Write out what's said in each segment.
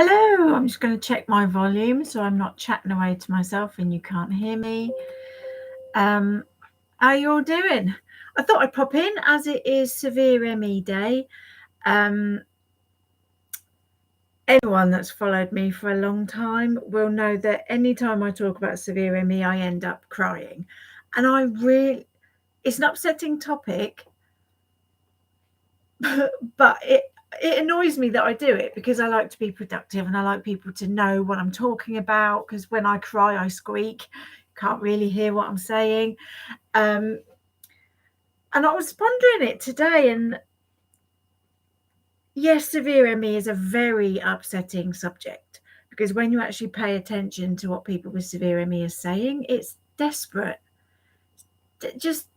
Hello, I'm just going to check my volume so I'm not chatting away to myself and you can't hear me. How are you all doing? I thought I'd pop in as it is Severe ME Day. Everyone that's followed me for a long time will know that anytime I talk about severe ME, I end up crying. And it's an upsetting topic, but it annoys me that I do it because I like to be productive and I like people to know what I'm talking about, because when I cry, I squeak. Can't really hear what I'm saying. And I was pondering it today, and yes, severe ME is a very upsetting subject because when you actually pay attention to what people with severe ME are saying, it's desperate. Just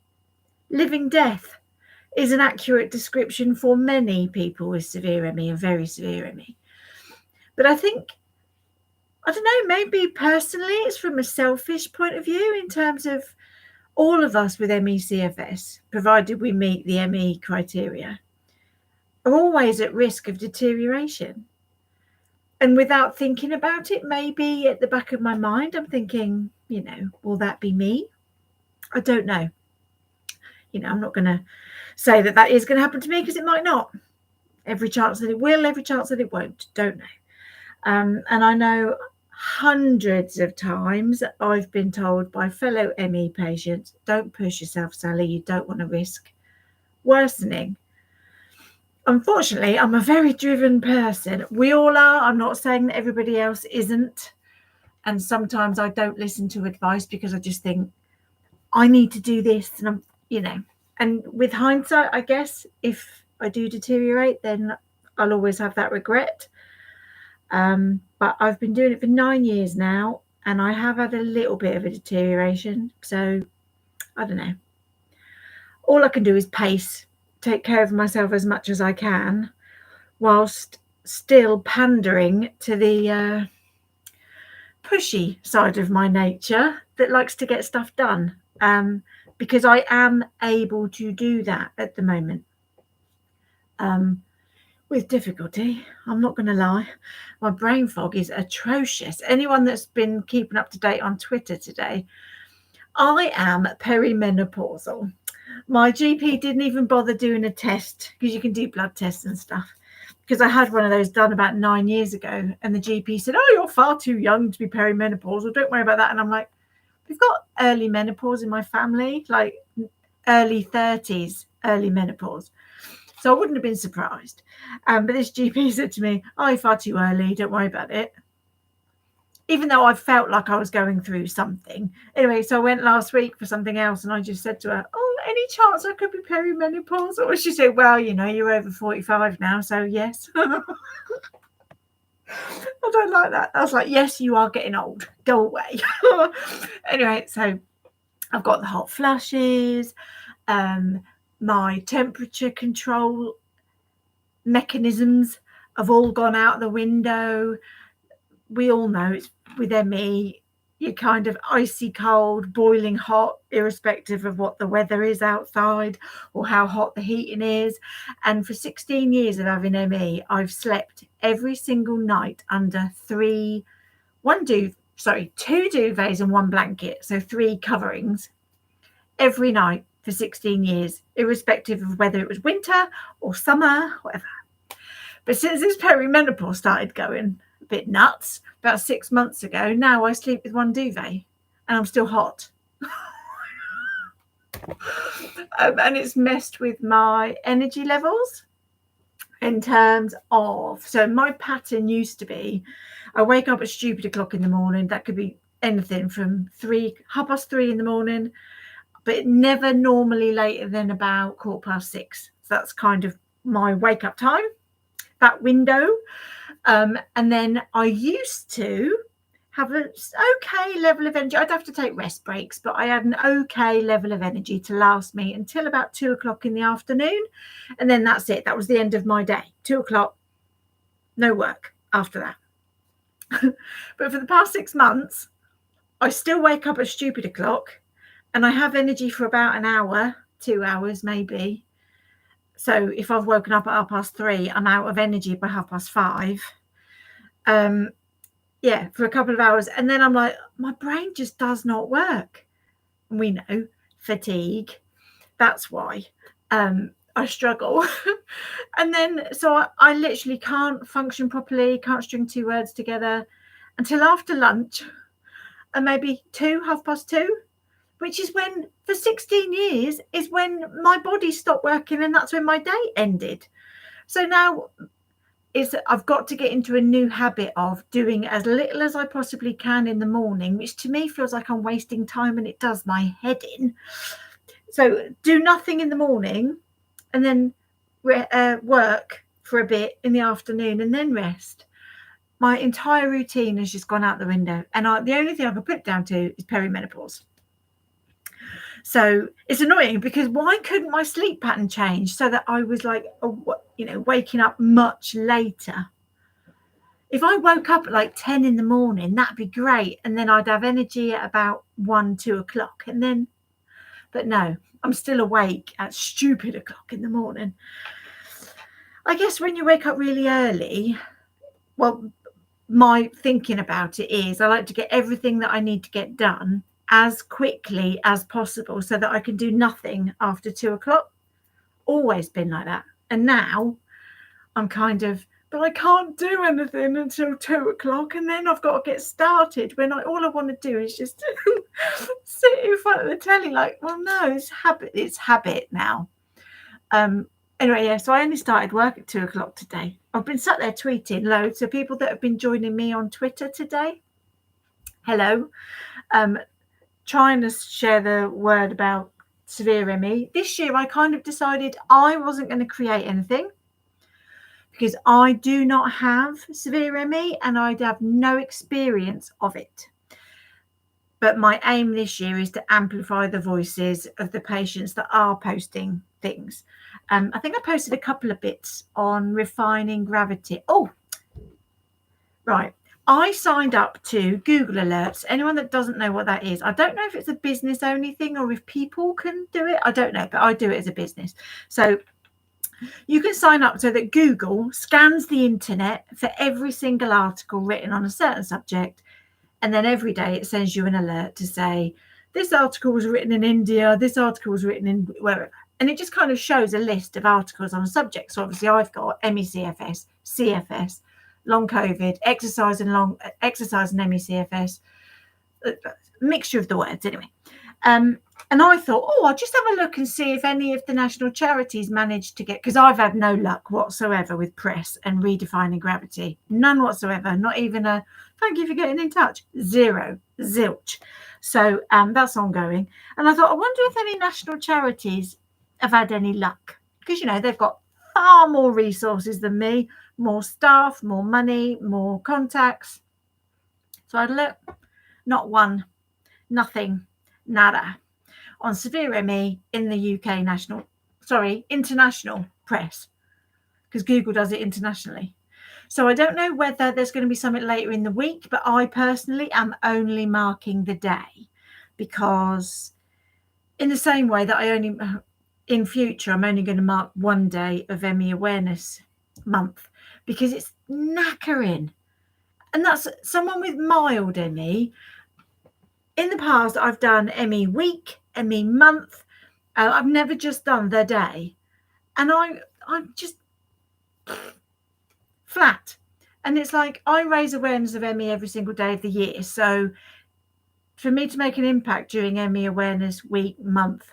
living death is an accurate description for many people with severe ME and very severe ME. But I think, I don't know, maybe personally it's from a selfish point of view in terms of all of us with ME/CFS, provided we meet the ME criteria, are always at risk of deterioration. And without thinking about it, maybe at the back of my mind, I'm thinking, will that be me? I don't know. I'm not going to say that is going to happen to me because it might not. Every chance that it will, every chance that it won't. Don't know. And I know hundreds of times I've been told by fellow ME patients, don't push yourself, Sally, you don't want to risk worsening. Unfortunately, I'm a very driven person. We all are. I'm not saying that everybody else isn't. And sometimes I don't listen to advice because I just think I need to do this. And and with hindsight, I guess if I do deteriorate, then I'll always have that regret. But I've been doing it for 9 years now, and I have had a little bit of a deterioration. So I don't know. All I can do is pace, take care of myself as much as I can, whilst still pandering to the pushy side of my nature that likes to get stuff done, because I am able to do that at the moment. With difficulty, I'm not going to lie. My brain fog is atrocious. Anyone that's been keeping up to date on Twitter today, I am perimenopausal. My GP didn't even bother doing a test, because you can do blood tests and stuff, because I had one of those done about 9 years ago, and the GP said, oh, you're far too young to be perimenopausal, don't worry about that. And I'm like, we've got early menopause in my family, like early 30s, early menopause. So I wouldn't have been surprised. But this GP said to me, oh, you're far too early, don't worry about it. Even though I felt like I was going through something. Anyway, so I went last week for something else, and I just said to her, oh, any chance I could be perimenopausal? Or she said, well, you're over 45 now, so yes. I don't like that. I was like, yes, you are getting old. Go away. Anyway, so I've got the hot flushes. My temperature control mechanisms have all gone out the window. We all know it's with ME, you're kind of icy cold, boiling hot, irrespective of what the weather is outside or how hot the heating is. And for 16 years of having ME, I've slept every single night under two duvets and one blanket, so 3 coverings every night for 16 years, irrespective of whether it was winter or summer, whatever. But since this perimenopause started going a bit nuts about 6 months ago, now I sleep with one duvet and I'm still hot. And it's messed with my energy levels in terms of, so my pattern used to be, I wake up at stupid o'clock in the morning. That could be anything from 3:30 in the morning, but never normally later than about 6:15. So that's kind of my wake up time, that window. And then I used to have an okay level of energy. I'd have to take rest breaks, but I had an okay level of energy to last me until about 2:00 in the afternoon. And then that's it. That was the end of my day. 2:00, no work after that. But for the past 6 months, I still wake up at stupid o'clock, and I have energy for about an hour, 2 hours maybe. So if I've woken up at 3:30, I'm out of energy by 5:30. for a couple of hours, and then I'm like, my brain just does not work. And we know fatigue, that's why I struggle. And then so I literally can't function properly, can't string two words together until after lunch, and maybe 2:30, which is when for 16 years is when my body stopped working, and that's when my day ended. So now I've got to get into a new habit of doing as little as I possibly can in the morning, which to me feels like I'm wasting time, and it does my head in. So do nothing in the morning, and then work for a bit in the afternoon, and then rest. My entire routine has just gone out the window, and the only thing I can put it down to is perimenopause. So it's annoying, because why couldn't my sleep pattern change so that I was like, waking up much later? If I woke up at like 10 in the morning, that'd be great, and then I'd have energy at about 1-2 o'clock, and then, but no, I'm still awake at stupid o'clock in the morning. I guess when you wake up really early, well, my thinking about it is I like to get everything that I need to get done as quickly as possible so that I can do nothing after 2 o'clock. Always been like that. And now I'm kind of, but I can't do anything until 2 o'clock, and then I've got to get started when all I want to do is just sit in front of the telly. Like, well, no, it's habit now. Anyway, yeah, so I only started work at 2 o'clock today. I've been sat there tweeting loads. So people that have been joining me on Twitter today, hello. Trying to share the word about severe ME. This year I kind of decided I wasn't going to create anything, because I do not have severe ME and I'd have no experience of it. But my aim this year is to amplify the voices of the patients that are posting things. I think I posted a couple of bits on refining gravity. Oh, right. I signed up to Google Alerts. Anyone that doesn't know what that is, I don't know if it's a business only thing or if people can do it. I don't know, but I do it as a business. So you can sign up so that Google scans the internet for every single article written on a certain subject. And then every day it sends you an alert to say, this article was written in India, this article was written in wherever. And it just kind of shows a list of articles on a subject. So obviously I've got ME/CFS, CFS, long COVID, exercise and ME/CFS, mixture of the words anyway. And I thought, I'll just have a look and see if any of the national charities managed to get, because I've had no luck whatsoever with press and redefining gravity. None whatsoever. Not even a thank you for getting in touch. Zero. Zilch. So that's ongoing. And I thought, I wonder if any national charities have had any luck, because, they've got far more resources than me, more staff, more money, more contacts. So I'd look, not one, nothing, nada, on severe ME in the UK international press, because Google does it internationally. So I don't know whether there's going to be something later in the week, but I personally am only marking the day, because in the same way that in future, I'm only going to mark one day of ME Awareness Month, because it's knackering. And that's someone with mild ME. In the past, I've done ME week, ME month. I've never just done the day. And I'm just flat. And it's like I raise awareness of ME every single day of the year. So for me to make an impact during ME Awareness week or month,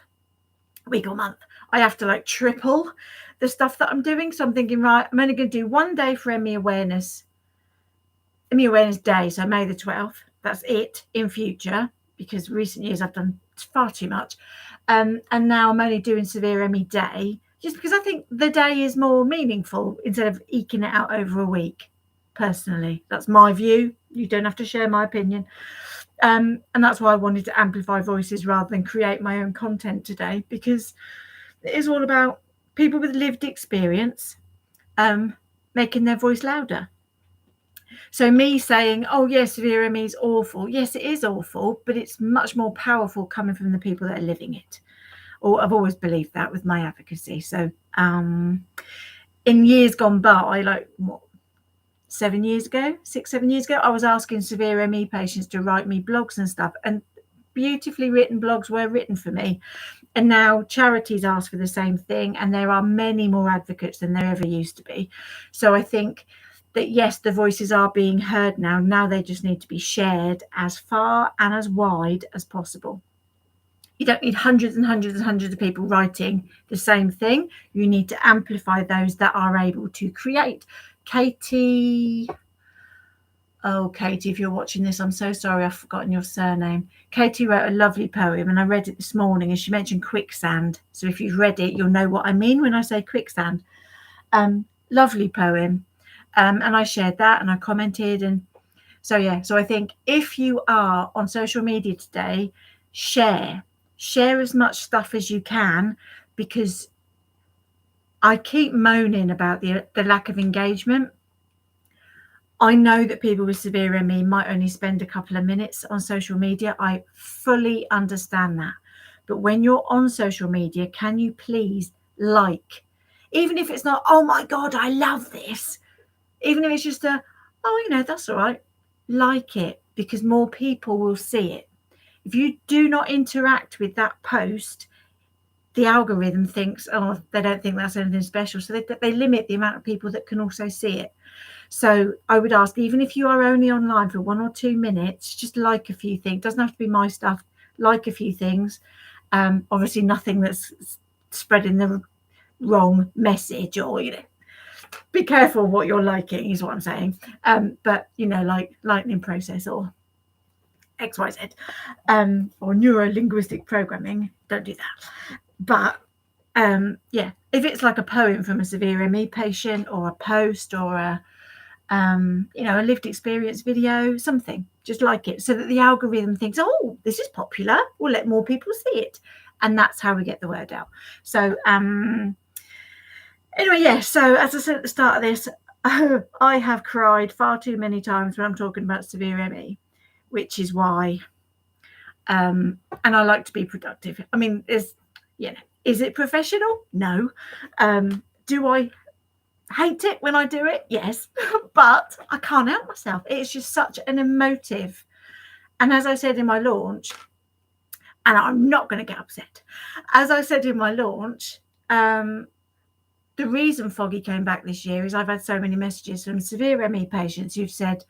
I have to triple the stuff that I'm doing. So I'm thinking, right, I'm only going to do one day for ME Awareness Day, so May the 12th. That's it in future, because recent years I've done far too much. And now I'm only doing Severe ME Day, just because I think the day is more meaningful instead of eking it out over a week. Personally, that's my view. You don't have to share my opinion. And that's why I wanted to amplify voices rather than create my own content today, because it is all about people with lived experience making their voice louder. So me saying, oh, yes, severe ME is awful. Yes, it is awful, but it's much more powerful coming from the people that are living it. Or I've always believed that with my advocacy. So in years gone by, 7 years ago, 6-7 years ago, I was asking severe ME patients to write me blogs and stuff, and beautifully written blogs were written for me. And now charities ask for the same thing, and there are many more advocates than there ever used to be. So I think that, yes, the voices are being heard now. Now they just need to be shared as far and as wide as possible. You don't need hundreds and hundreds and hundreds of people writing the same thing. You need to amplify those that are able to create. Katie, if you're watching this, I'm so sorry, I've forgotten your surname. Katie wrote a lovely poem, and I read it this morning, and she mentioned quicksand. So if you've read it, you'll know what I mean when I say quicksand. Lovely poem. And I shared that, and I commented. And so I think if you are on social media today, share as much stuff as you can, because I keep moaning about the lack of engagement. I know that people with severe ME might only spend a couple of minutes on social media. I fully understand that. But when you're on social media, can you please like? Even if it's not, oh my God, I love this. Even if it's just that's all right. Like it, because more people will see it. If you do not interact with that post, the algorithm thinks, oh, they don't think that's anything special. So they limit the amount of people that can also see it. So I would ask, even if you are only online for 1 or 2 minutes, just like a few things. It doesn't have to be my stuff. Like a few things. Obviously, nothing that's spreading the wrong message, or be careful what you're liking, is what I'm saying. But like lightning process or XYZ, or neuro-linguistic programming, don't do that. But if it's like a poem from a severe ME patient, or a post, or a lived experience video, something, just like it, so that the algorithm thinks, oh, this is popular, we'll let more people see it. And that's how we get the word out. So anyway, so as I said at the start of this, I have cried far too many times when I'm talking about severe ME, which is why and I like to be productive. I mean, is it professional? No. Do I hate it when I do it? Yes. But I can't help myself. It's just such an emotive. And as I said in my launch, and I'm not going to get upset, as I said in my launch, the reason Foggy came back this year is I've had so many messages from severe ME patients who've said,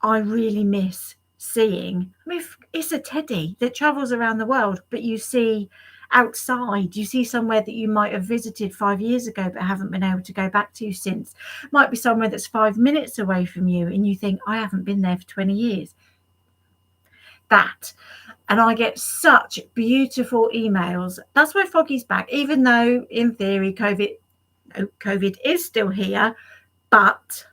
I really miss seeing. I mean, it's a teddy that travels around the world, but you see outside, you see somewhere that you might have visited 5 years ago but haven't been able to go back to since. Might be somewhere that's 5 minutes away from you, and you think, I haven't been there for 20 years. That. And I get such beautiful emails. That's why Foggy's back, even though in theory COVID is still here, but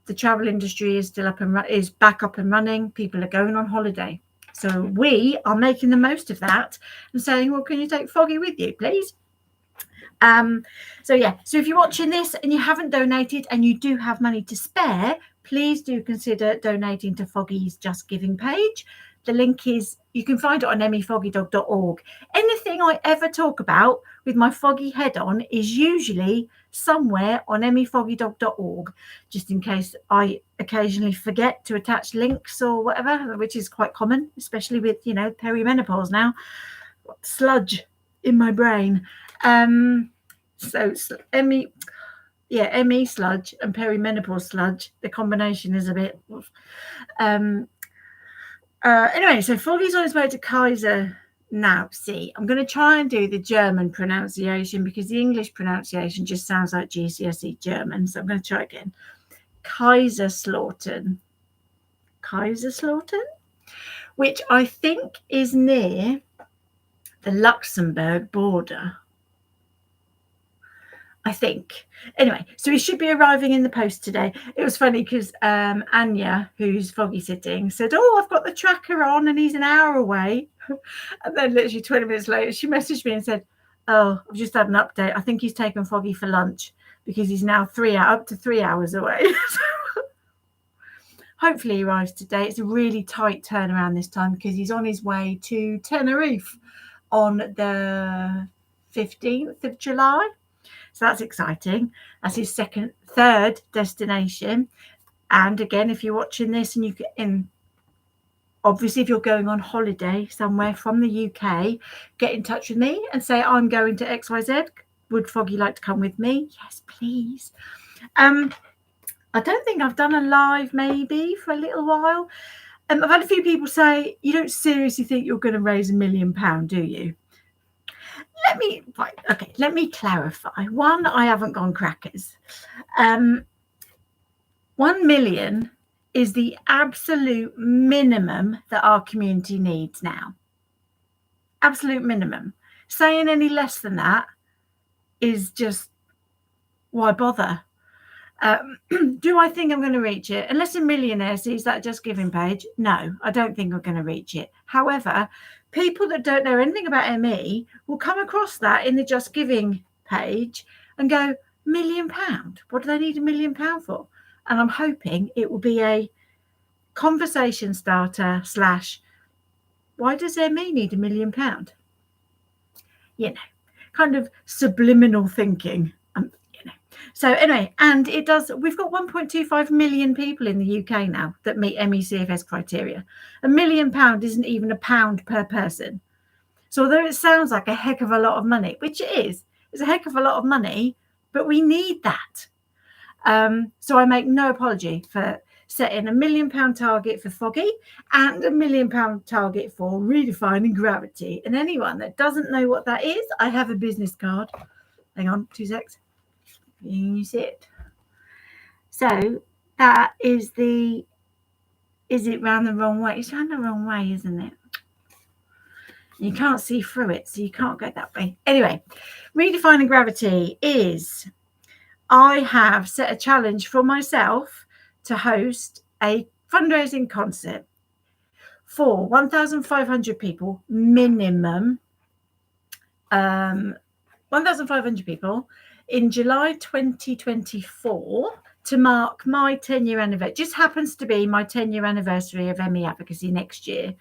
the travel industry is still is back up and running. People are going on holiday. So we are making the most of that and saying, well, can you take Foggy with you, please? So if you're watching this and you haven't donated and you do have money to spare, please do consider donating to Foggy's Just Giving page. The link is, you can find it on emmyfoggydog.org. Anything I ever talk about with my foggy head on is usually somewhere on emmyfoggydog.org, just in case I occasionally forget to attach links or whatever, which is quite common, especially with, perimenopause now. Sludge in my brain. So ME sludge and perimenopause sludge, the combination is a bit anyway, so Foggy's on his way to Kaiser now. See, I'm going to try and do the German pronunciation because the English pronunciation just sounds like GCSE German. So I'm going to try again. Kaiserslautern, which I think is near the Luxembourg border. I think. Anyway, so he should be arriving in the post today. It was funny because Anya, who's Foggy sitting, said, oh, I've got the tracker on and he's an hour away. And then literally 20 minutes later, she messaged me and said, oh, I've just had an update. I think he's taken Foggy for lunch because he's now up to 3 hours away. Hopefully he arrives today. It's a really tight turnaround this time because he's on his way to Tenerife on the 15th of July. So that's exciting. That's his third destination. And again, if you're watching this and you can, obviously, if you're going on holiday somewhere from the UK, get in touch with me and say, I'm going to XYZ. Would Foggy like to come with me? Yes, please. I don't think I've done a live maybe for a little while. I've had a few people say, you don't seriously think you're going to raise £1 million, do you? Let me clarify. One, I haven't gone crackers. 1 million is the absolute minimum that our community needs now. Absolute minimum. Saying any less than that is just, why bother? Do I think I'm going to reach it? Unless a millionaire sees that Just Giving page, no, I don't think I'm going to reach it. However, people that don't know anything about ME will come across that in the Just Giving page and go, £1 million? What do they need £1 million for? And I'm hoping it will be a conversation starter / why does ME need £1 million? You know, kind of subliminal thinking. So anyway, and it does. We've got 1.25 million people in the UK now that meet MECFS criteria. £1 million isn't even a pound per person. So although it sounds like a heck of a lot of money, which it is, it's a heck of a lot of money, but we need that. So I make no apology for setting £1 million target for Foggy and £1 million target for redefining gravity. And anyone that doesn't know what that is, I have a business card. Hang on, 2 secs. You see it. So that is it round the wrong way? It's round the wrong way, isn't it? You can't see through it, so you can't go that way. Anyway, redefining gravity is, I have set a challenge for myself to host a fundraising concert for 1,500 people minimum. 1,500 people in July 2024 to mark my 10-year anniversary. It just happens to be my 10-year anniversary of ME advocacy next year,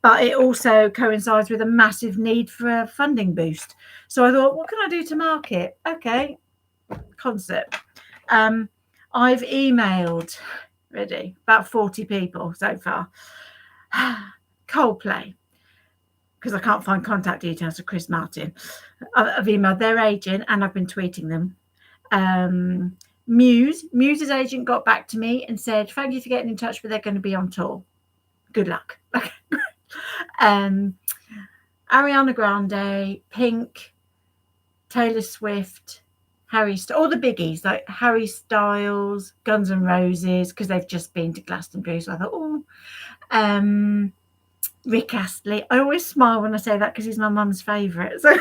but it also coincides with a massive need for a funding boost. So I thought, what can I do to mark it? Okay, concert. I've emailed about 40 people so far. Coldplay, because I can't find contact details of Chris Martin. I've emailed their agent and I've been tweeting them. Muse's agent got back to me and said, thank you for getting in touch, but they're going to be on tour. Good luck. Ariana Grande, Pink, Taylor Swift, all the biggies like Harry Styles, Guns N' Roses, because they've just been to Glastonbury. So I thought, Rick Astley. I always smile when I say that because he's my mum's favourite. So,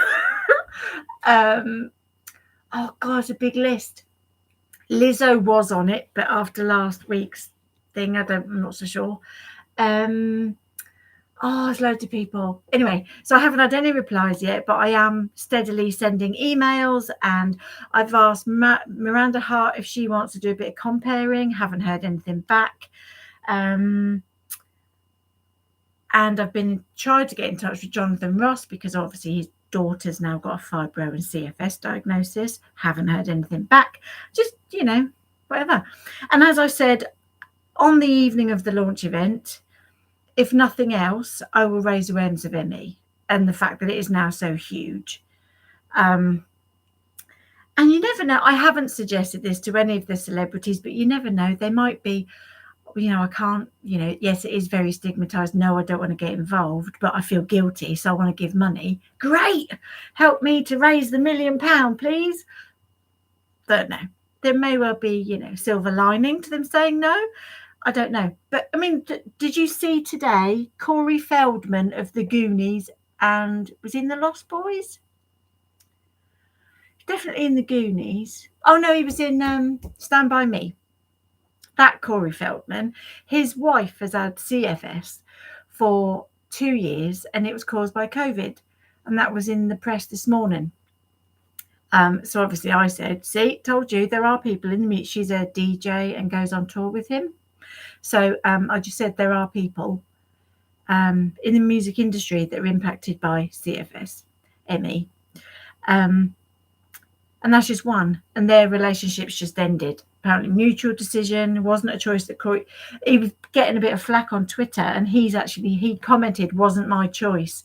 oh God, a big list. Lizzo was on it, but after last week's thing, I'm not so sure. There's loads of people. Anyway, so I haven't had any replies yet, but I am steadily sending emails, and I've asked Miranda Hart if she wants to do a bit of comparing. Haven't heard anything back. And I've been trying to get in touch with Jonathan Ross because obviously his daughter's now got a fibro and CFS diagnosis. Haven't heard anything back. Just, whatever. And as I said, on the evening of the launch event, if nothing else, I will raise awareness of ME and the fact that it is now so huge. And you never know. I haven't suggested this to any of the celebrities, but you never know. They might be, I can't, yes, it is very stigmatized. No, I don't want to get involved, but I feel guilty, so I want to give money. Great. Help me to raise the £1 million, please. Don't know. There may well be, silver lining to them saying no. I don't know. But, did you see today Corey Feldman of the Goonies and was in the Lost Boys? Definitely in the Goonies. Oh, no, he was in Stand By Me. That Corey Feldman, his wife has had CFS for 2 years and it was caused by COVID. And that was in the press this morning. So obviously I said, see, told you there are people in the meet. She's a DJ and goes on tour with him. So I just said there are people in the music industry that are impacted by CFS, ME. And And that's just one. And their relationship's just ended. Apparently mutual decision, wasn't a choice that Corey, he was getting a bit of flack on Twitter, and he commented, wasn't my choice.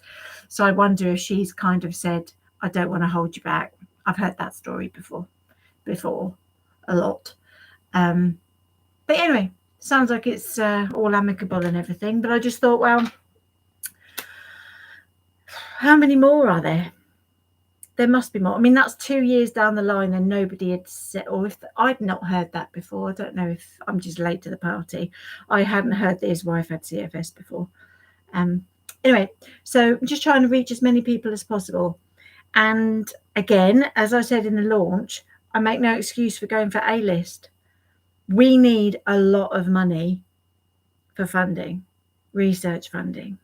So I wonder if she's kind of said, I don't want to hold you back. I've heard that story before a lot. But anyway, sounds like it's all amicable and everything. But I just thought, well, how many more are there? There must be more. I mean, that's 2 years down the line and nobody had said, or if I'd not heard that before. I don't know if I'm just late to the party. I hadn't heard that his wife had CFS before. Anyway, so I'm just trying to reach as many people as possible. And again, as I said in the launch, I make no excuse for going for A-list. We need a lot of money for funding, research funding,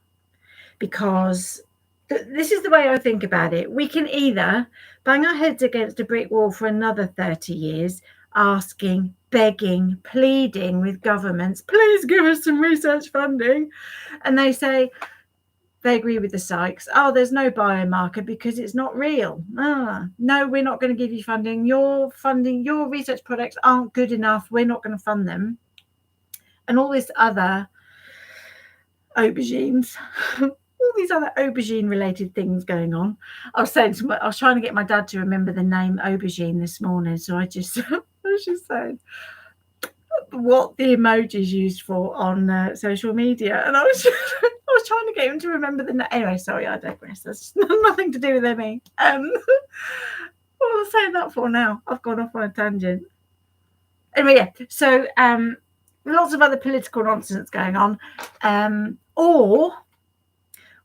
because this is the way I think about it. We can either bang our heads against a brick wall for another 30 years, asking, begging, pleading with governments, please give us some research funding. And they say, they agree with the psychs. Oh, there's no biomarker because it's not real. No, we're not going to give you funding. Your research products aren't good enough. We're not going to fund them. And all this other aubergines. All these other aubergine related things going on. I was trying to get my dad to remember the name aubergine this morning, so I was just saying what the emojis used for on social media, and I was trying to get him to remember the name. Anyway, sorry, I digress. That's nothing to do with me. What was I saying that for now? I've gone off on a tangent. Anyway, yeah. So lots of other political nonsense going on, or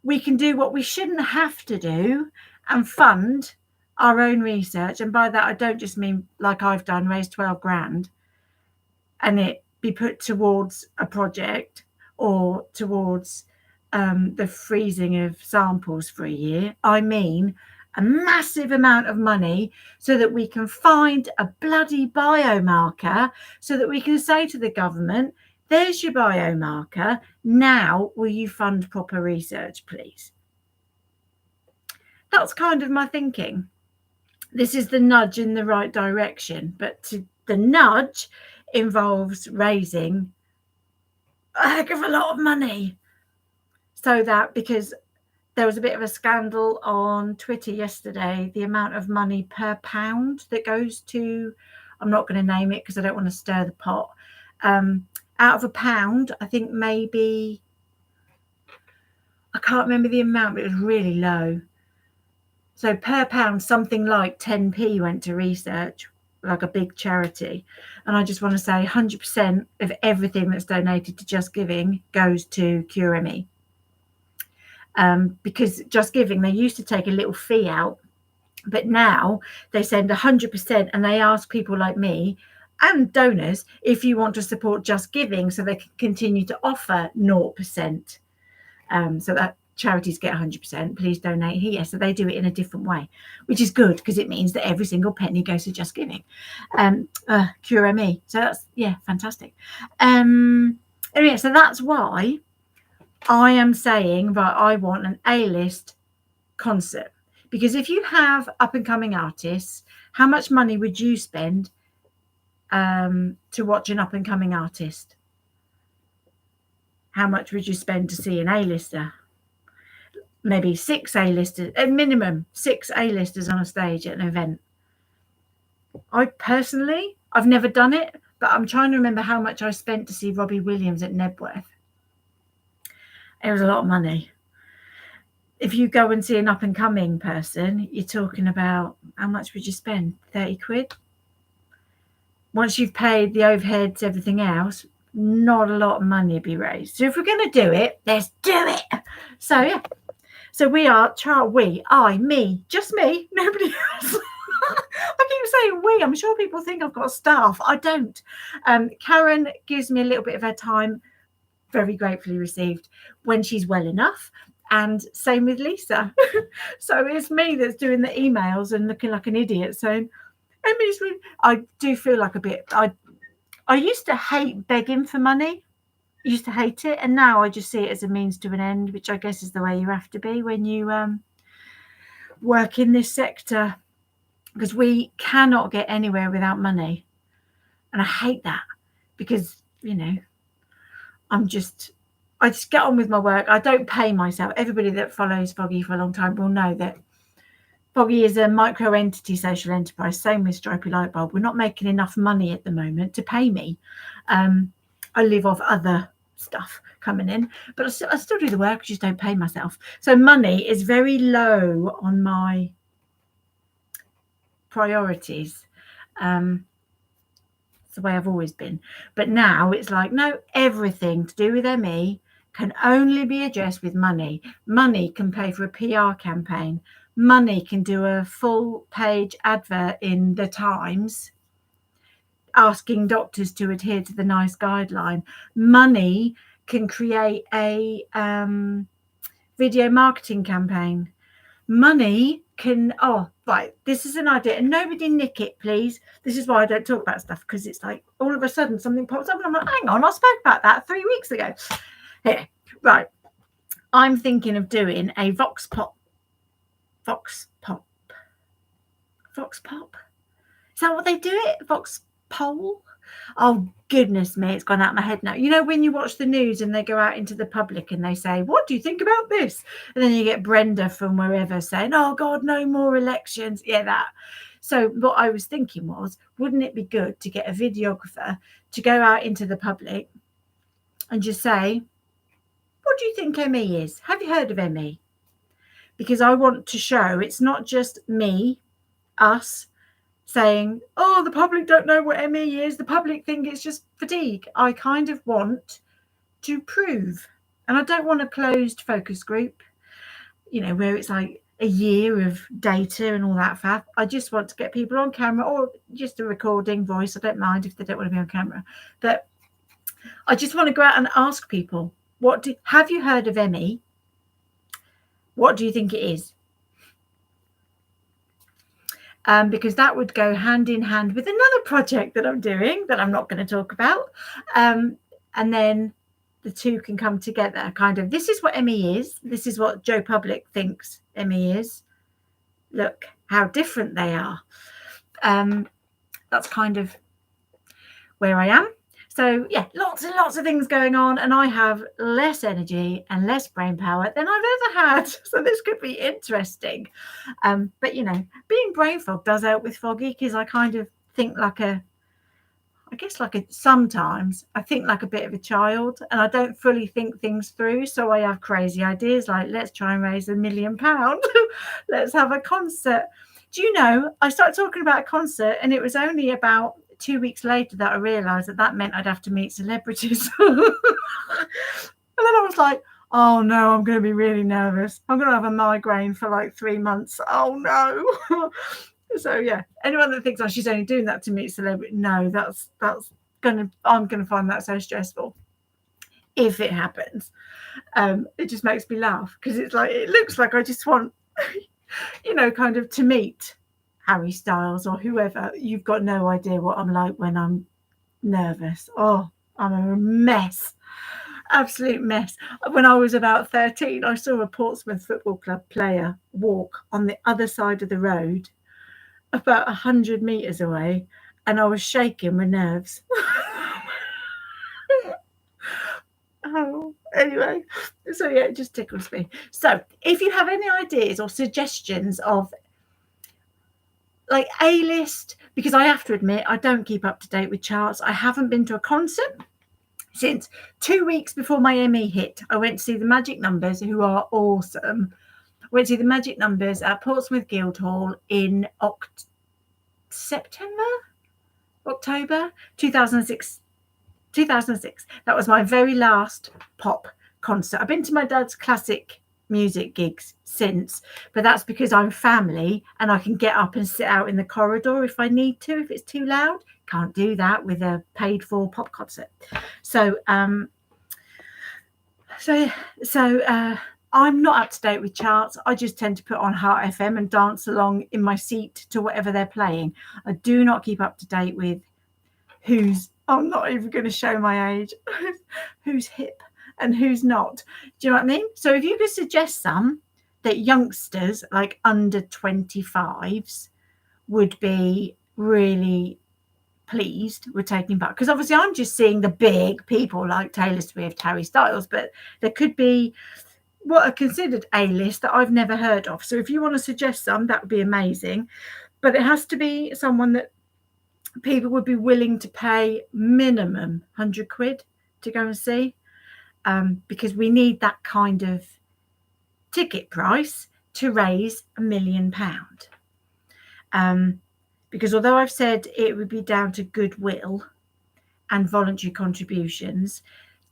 we can do what we shouldn't have to do and fund our own research. And by that, I don't just mean like I've done, raise 12 grand and it be put towards a project or towards the freezing of samples for a year. I mean a massive amount of money so that we can find a bloody biomarker, so that we can say to the government, there's your biomarker. Now, will you fund proper research, please? That's kind of my thinking. This is the nudge in the right direction, but the nudge involves raising a heck of a lot of money. So that, because there was a bit of a scandal on Twitter yesterday, the amount of money per pound that goes to, I'm not going to name it because I don't want to stir the pot. Out of a pound, I think maybe, I can't remember the amount, but it was really low. So per pound, something like 10p went to research, like a big charity. And I just want to say 100% of everything that's donated to Just Giving goes to QME. Because Just Giving, they used to take a little fee out, but now they send 100%, and they ask people like me and donors if you want to support Just Giving so they can continue to offer 0%. So that charities get 100%, please donate here. So they do it in a different way, which is good because it means that every single penny goes to Just Giving. QME. So that's, yeah, fantastic. Anyway, so that's why I am saying that I want an A-list concert. Because if you have up and coming artists, how much money would you spend to watch an up and coming artist? How much would you spend to see an A-lister? Maybe 6 A-listers, at minimum 6 A-listers on a stage at an event. I've never done it, but I'm trying to remember how much I spent to see Robbie Williams at Nebworth. It was a lot of money. If you go and see an up and coming person, you're talking about, how much would you spend? 30 quid? Once you've paid the overheads, everything else, not a lot of money to be raised. So if we're going to do it, let's do it. So yeah. So we are, me, just me, nobody else. I keep saying we. I'm sure people think I've got staff. I don't. Karen gives me a little bit of her time, very gratefully received, when she's well enough. And same with Lisa. So it's me that's doing the emails and looking like an idiot saying, I do feel like a bit, I used to hate begging for money. I used to hate it. And now I just see it as a means to an end, which I guess is the way you have to be when you work in this sector. because we cannot get anywhere without money. And I hate that because, I just get on with my work. I don't pay myself. Everybody that follows Foggy for a long time will know that Foggy is a micro entity social enterprise, same with Stripey Lightbulb. We're not making enough money at the moment to pay me. I live off other stuff coming in, but I still do the work. I just don't pay myself. So money is very low on my priorities. It's the way I've always been. But now it's like, no, everything to do with ME can only be addressed with money. Money can pay for a PR campaign. Money can do a full page advert in the Times asking doctors to adhere to the NICE guideline. Money can create a video marketing campaign. Money can, right, this is an idea, and nobody nick it, please. This is why I don't talk about stuff, because it's like all of a sudden something pops up and I'm like, hang on, I spoke about that 3 weeks ago. Here, right. I'm thinking of doing a Vox Pop. Is that what they do it? Vox Poll? Oh, goodness me, it's gone out of my head now. You know, when you watch the news and they go out into the public and they say, what do you think about this? And then you get Brenda from wherever saying, oh, God, no more elections. Yeah, that. So what I was thinking was, wouldn't it be good to get a videographer to go out into the public and just say, what do you think ME is? Have you heard of ME? Because I want to show it's not just me, us, saying, oh, the public don't know what ME is. The public think it's just fatigue. I kind of want to prove. And I don't want a closed focus group, where it's like a year of data and all that faff. I just want to get people on camera, or just a recording voice. I don't mind if they don't want to be on camera. But I just want to go out and ask people, have you heard of ME? What do you think it is? Because that would go hand in hand with another project that I'm doing that I'm not going to talk about. And then the two can come together. Kind of, this is what ME is. This is what Joe Public thinks ME is. Look how different they are. That's kind of where I am. So, yeah, lots and lots of things going on, and I have less energy and less brain power than I've ever had. So this could be interesting. But, being brain fog does help with Foggy, because I kind of think sometimes I think like a bit of a child, and I don't fully think things through. So I have crazy ideas like, let's try and raise £1 million. Let's have a concert. Do you know, I started talking about a concert, and it was only about 2 weeks later that I realised that meant I'd have to meet celebrities. And then I was like, oh no, I'm going to be really nervous. I'm going to have a migraine for like 3 months. Oh no. So yeah, anyone that thinks, she's only doing that to meet celebrity, no, I'm going to find that so stressful if it happens. It just makes me laugh, because it's like, it looks like I just want, kind of to meet Harry Styles or whoever. You've got no idea what I'm like when I'm nervous. Oh, I'm a mess. Absolute mess. When I was about 13, I saw a Portsmouth Football Club player walk on the other side of the road about 100 meters away, and I was shaking with nerves. Oh, anyway, so yeah, it just tickles me. So if you have any ideas or suggestions of like A-list, because I have to admit, I don't keep up to date with charts. I haven't been to a concert since 2 weeks before my ME hit. I went to see the Magic Numbers, who are awesome. I went to see the Magic Numbers at Portsmouth Guildhall in October 2006. 2006. That was my very last pop concert. I've been to my dad's classic music gigs since, but that's because I'm family and I can get up and sit out in the corridor if I need to, if it's too loud. Can't do that with a paid for pop concert. So I'm not up to date with charts. I just tend to put on Heart FM and dance along in my seat to whatever they're playing. I do not keep up to date with I'm not even going to show my age, who's hip and who's not. Do you know what I mean? So if you could suggest some that youngsters, like under 25s, would be really pleased with taking part, because obviously I'm just seeing the big people like Taylor Swift, Harry Styles, but there could be what are considered A-list that I've never heard of. So if you want to suggest some, that would be amazing. But it has to be someone that people would be willing to pay minimum 100 quid to go and see, because we need that kind of ticket price to raise £1 million. Because although I've said it would be down to goodwill and voluntary contributions,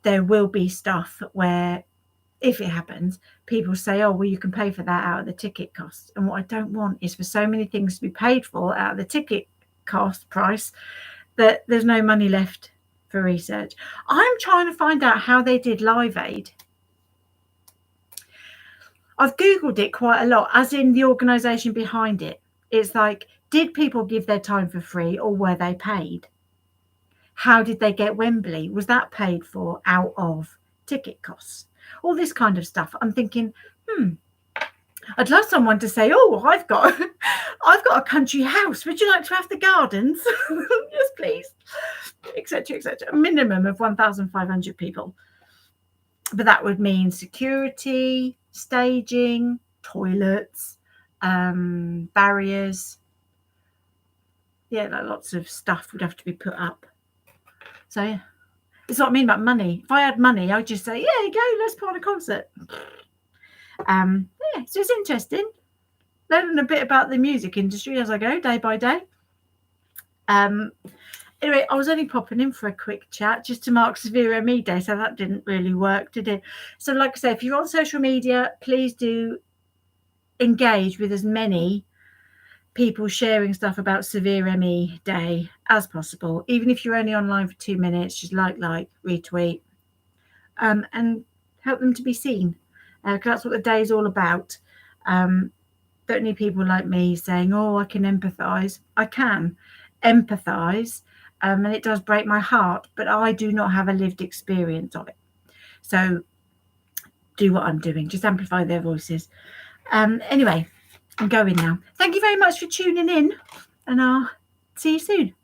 there will be stuff where, if it happens, people say, oh, well, you can pay for that out of the ticket cost. And what I don't want is for so many things to be paid for out of the ticket cost price that there's no money left for research. I'm trying to find out how they did Live Aid. I've Googled it quite a lot, as in the organisation behind it. It's like, did people give their time for free or were they paid? How did they get Wembley? Was that paid for out of ticket costs? All this kind of stuff. I'm thinking, I'd love someone to say, oh, I've got a country house. Would you like to have the gardens? Yes, please. Etc., etc. A minimum of 1,500 people. But that would mean security, staging, toilets, barriers. Yeah, lots of stuff would have to be put up. So yeah, it's what I mean about money. If I had money, I'd just say, yeah, go, let's put on a concert. Yeah, so it's interesting. Learning a bit about the music industry as I go, day by day. Anyway, I was only popping in for a quick chat just to mark Severe ME Day, so that didn't really work, did it? So like I say, if you're on social media, please do engage with as many people sharing stuff about Severe ME Day as possible. Even if you're only online for 2 minutes, just like, retweet, and help them to be seen, because that's what the day is all about. Don't need people like me saying, oh, I can empathise. I can empathise, and it does break my heart, but I do not have a lived experience of it. So do what I'm doing, just amplify their voices. Anyway, I'm going now. Thank you very much for tuning in, and I'll see you soon.